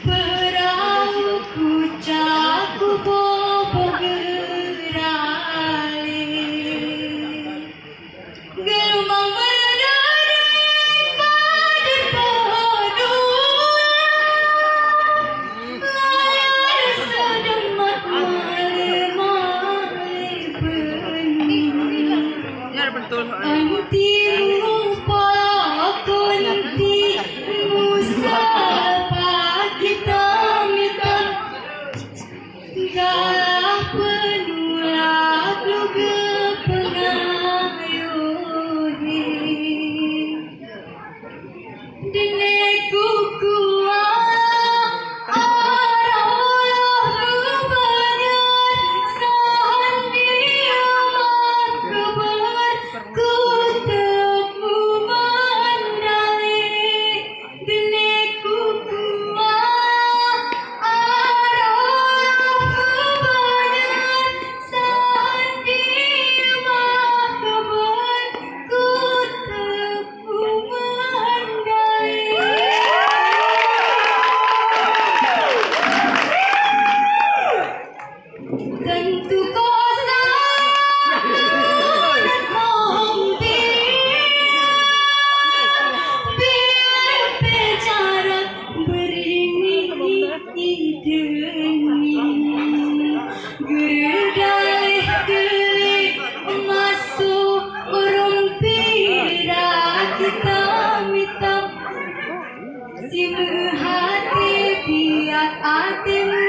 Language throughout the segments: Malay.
Perahu caku bobo gerale Gelombang berderet pada padung Layar sedemat male-male bening Anti lupa konti musa galah penulak luga pengayuhi dene kukua arah lubanyan sahan dia makabar ku temu mandali dene kukua tentu kosa biar bicara beringin demi gerdai geli masuk rumpira kita minta si hati biar hatimu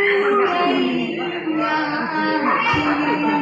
hati